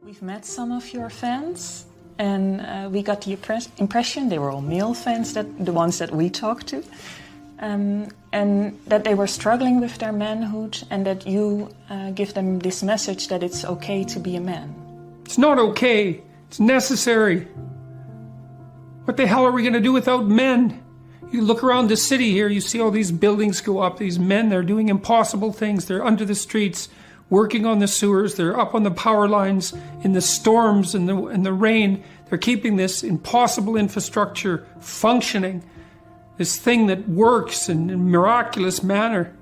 We've met some of your fans, and we got the impression they were all male fans, the ones that we talked to, and that they were struggling with their manhood, and that you give them this message that it's okay to be a man. It's not okay. It's necessary. What the hell are we going to do without men? You look around the city here, you see all these buildings go up, these men, they're doing impossible things. They're under the streets, working on the sewers, they're up on the power lines, in the storms and the rain. They're keeping this impossible infrastructure functioning, this thing that works in a miraculous manner.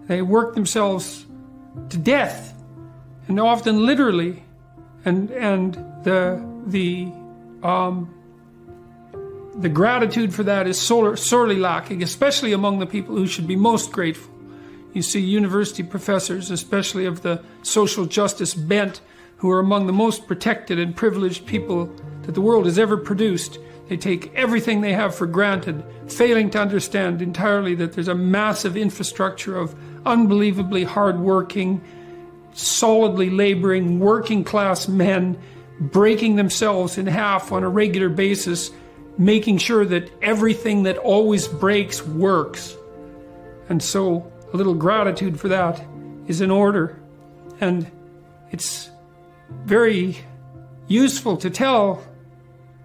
They work themselves to death, and often literally. And the gratitude for that is sorely lacking, especially among the people who should be most grateful. You see university professors, especially of the social justice bent, who are among the most protected and privileged people that the world has ever produced. They take everything they have for granted, failing to understand entirely that there's a massive infrastructure of unbelievably hard-working, solidly laboring, working-class men breaking themselves in half on a regular basis, making sure that everything that always breaks works. And so a little gratitude for that is in order. And it's very useful to tell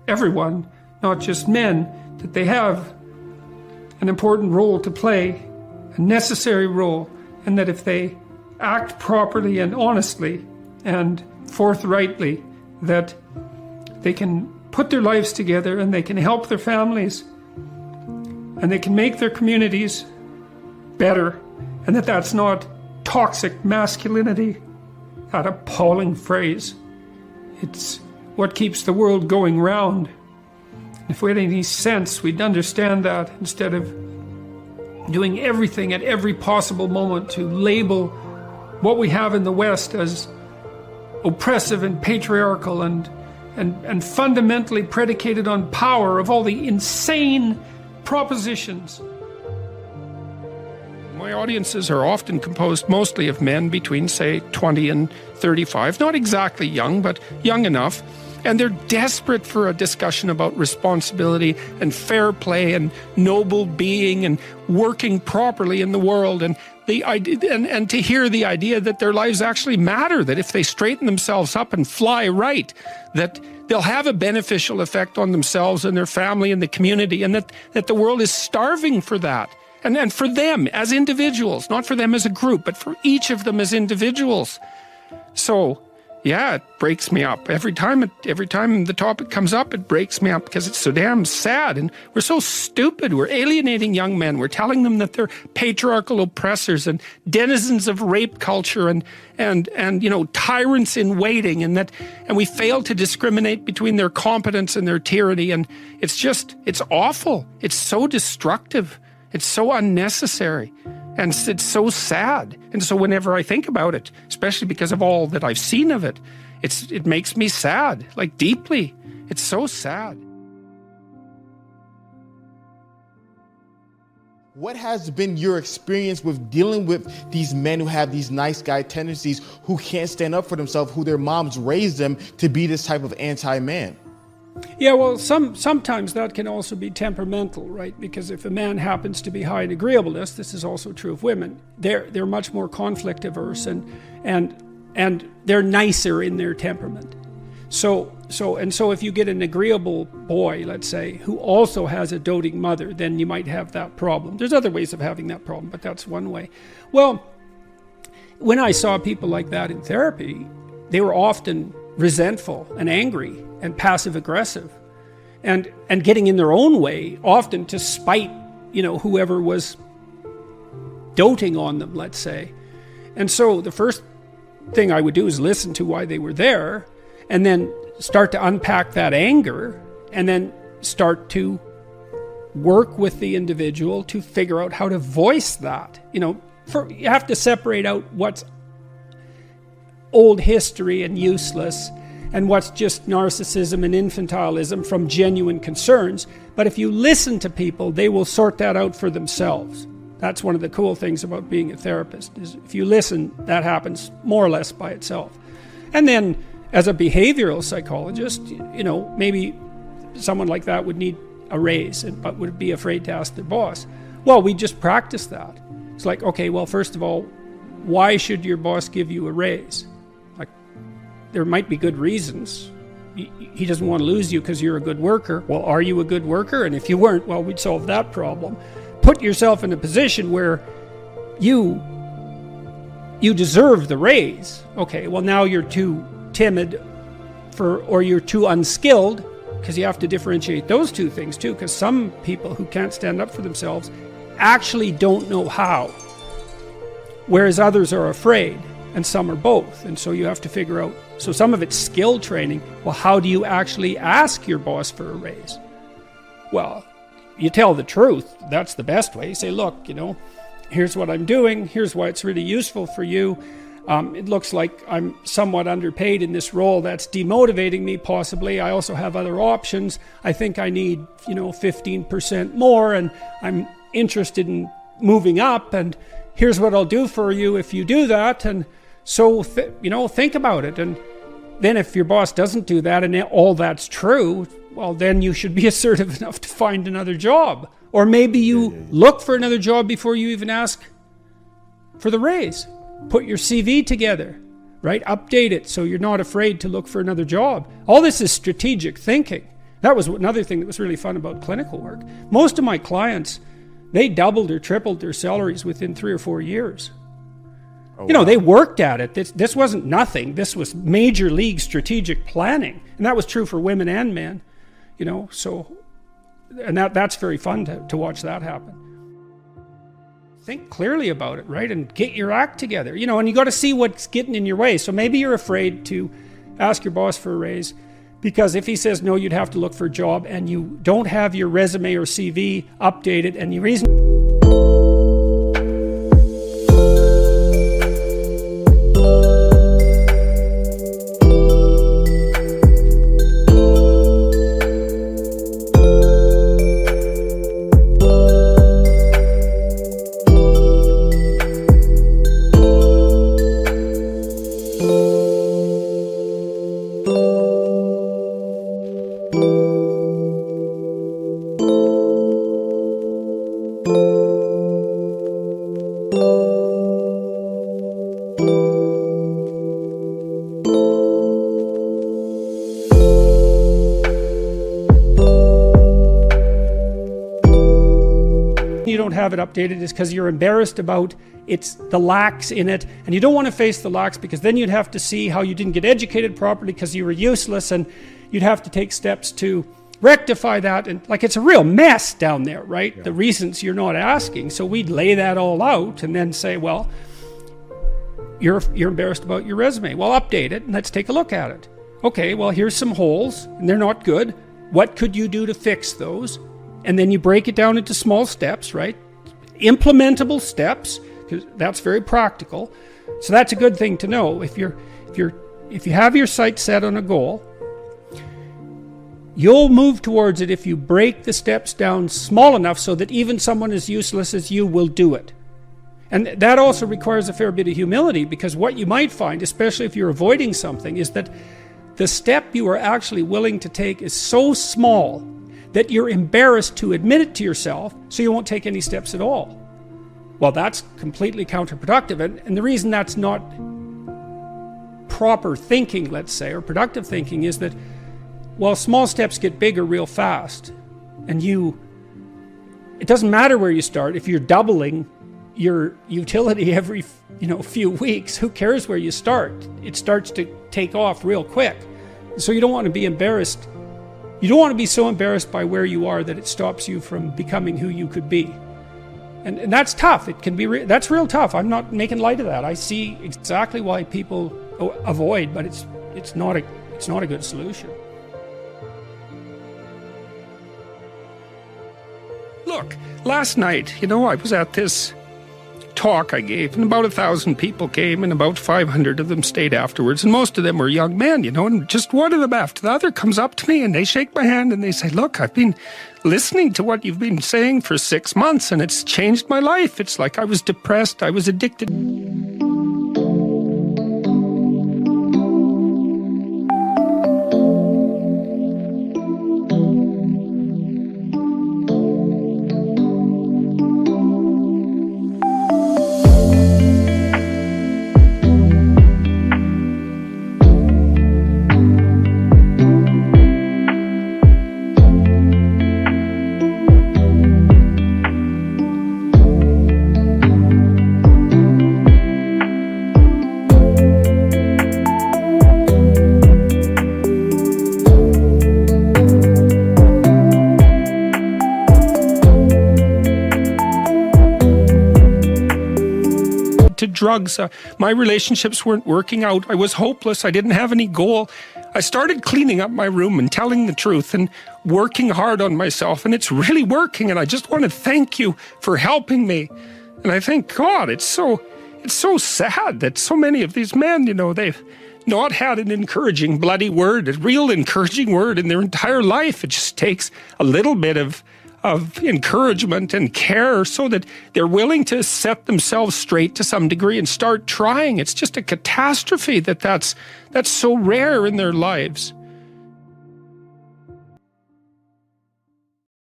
everyone, not just men, that they have an important role to play, a necessary role, and that if they act properly and honestly and forthrightly, that they can put their lives together and they can help their families and they can make their communities better, and that's not toxic masculinity, that appalling phrase. It's what keeps the world going round. If we had any sense, we'd understand that, instead of doing everything at every possible moment to label what we have in the West as oppressive and patriarchal and fundamentally predicated on power, of all the insane propositions. My audiences are often composed mostly of men between, say, 20 and 35, not exactly young, but young enough. And they're desperate for a discussion about responsibility and fair play and noble being and working properly in the world, and the idea, and to hear the idea that their lives actually matter, that if they straighten themselves up and fly right, that they'll have a beneficial effect on themselves and their family and the community, and that the world is starving for that. And for them as individuals, not for them as a group, but for each of them as individuals. So, yeah, it breaks me up. Every time the topic comes up, it breaks me up, because it's so damn sad, and we're so stupid. We're alienating young men. We're telling them that they're patriarchal oppressors and denizens of rape culture and you know, tyrants in waiting, and we fail to discriminate between their competence and their tyranny, and it's awful. It's so destructive. It's so unnecessary, and it's so sad. And so whenever I think about it, especially because of all that I've seen of it, it makes me sad, like deeply. It's so sad. What has been your experience with dealing with these men who have these nice guy tendencies, who can't stand up for themselves, who their moms raised them to be this type of anti-man? Yeah, well, sometimes that can also be temperamental, right? Because if a man happens to be high in agreeableness, this is also true of women, they're much more conflict averse and they're nicer in their temperament. So if you get an agreeable boy, let's say, who also has a doting mother, then you might have that problem. There's other ways of having that problem, but that's one way. Well, when I saw people like that in therapy, they were often resentful and angry and passive-aggressive, and getting in their own way, often to spite, you know, whoever was doting on them, let's say. And so the first thing I would do is listen to why they were there, and then start to unpack that anger, and then start to work with the individual to figure out how to voice that. You know, you have to separate out what's old history and useless, and what's just narcissism and infantilism from genuine concerns. But if you listen to people, they will sort that out for themselves. That's one of the cool things about being a therapist, is if you listen, that happens more or less by itself. And then as a behavioral psychologist, you know, maybe someone like that would need a raise, but would be afraid to ask their boss. Well, we just practice that. It's like, okay, well, first of all, why should your boss give you a raise? Like, there might be good reasons. He doesn't want to lose you because you're a good worker. Well, are you a good worker? And if you weren't, well, we'd solve that problem. Put yourself in a position where you deserve the raise. Okay, well, now you're too timid or you're too unskilled, because you have to differentiate those two things too, because some people who can't stand up for themselves actually don't know how, whereas others are afraid, and some are both. And so you have to figure out, so some of it's skill training. Well, how do you actually ask your boss for a raise? Well, you tell the truth. That's the best way. You say, look, you know, here's what I'm doing, here's why it's really useful for you. It looks like I'm somewhat underpaid in this role. That's demotivating me, possibly. I also have other options. I think I need, 15% more, and I'm interested in moving up, and here's what I'll do for you if you do that. And so, think about it. And then if your boss doesn't do that and all that's true, well, then you should be assertive enough to find another job. Or maybe you look for another job before you even ask for the raise. Put your CV together, right? Update it so you're not afraid to look for another job. All this is strategic thinking. That was another thing that was really fun about clinical work. Most of my clients, they doubled or tripled their salaries within 3 or 4 years. Oh, wow. They worked at it. This wasn't nothing. This was major league strategic planning. And that was true for women and men, so, and that's very fun to watch that happen. Think clearly about it, right? And get your act together, and you got to see what's getting in your way. So maybe you're afraid to ask your boss for a raise because if he says no, you'd have to look for a job, and you don't have your resume or CV updated, and the reason... you don't have it updated is because you're embarrassed about the lacks in it, and you don't want to face the lacks because then you'd have to see how you didn't get educated properly because you were useless, and you'd have to take steps to rectify that, and it's a real mess down there, right? Yeah. The reasons you're not asking. So we'd lay that all out and then say, well, you're embarrassed about your resume. Well, update it and let's take a look at it. Okay, well, here's some holes and they're not good. What could you do to fix those? And then you break it down into small steps, right? Implementable steps, because that's very practical. So that's a good thing to know. If you have your sights set on a goal, you'll move towards it if you break the steps down small enough so that even someone as useless as you will do it. And that also requires a fair bit of humility, because what you might find, especially if you're avoiding something, is that the step you are actually willing to take is so small that you're embarrassed to admit it to yourself, so you won't take any steps at all. Well, that's completely counterproductive. And the reason that's not proper thinking, let's say, or productive thinking, is that, well, small steps get bigger real fast. And it doesn't matter where you start. If you're doubling your utility every few weeks, who cares where you start? It starts to take off real quick. So you don't want to be embarrassed. You don't want to be so embarrassed by where you are that it stops you from becoming who you could be. And that's tough. It can be that's real tough. I'm not making light of that. I see exactly why people avoid, but it's not a good solution. Look, last night, I was at this talk I gave, and about 1,000 people came, and about 500 of them stayed afterwards, and most of them were young men, and just one of them after the other comes up to me, and they shake my hand, and they say, look, I've been listening to what you've been saying for 6 months, and it's changed my life. It's like I was depressed, I was addicted. drugs. My relationships weren't working out. I was hopeless. I didn't have any goal. I started cleaning up my room and telling the truth and working hard on myself, and it's really working, and I just want to thank you for helping me. And I thank God, it's so sad that so many of these men, they've not had an encouraging bloody word, a real encouraging word in their entire life. It just takes a little bit of encouragement and care so that they're willing to set themselves straight to some degree and start trying. It's just a catastrophe that's so rare in their lives.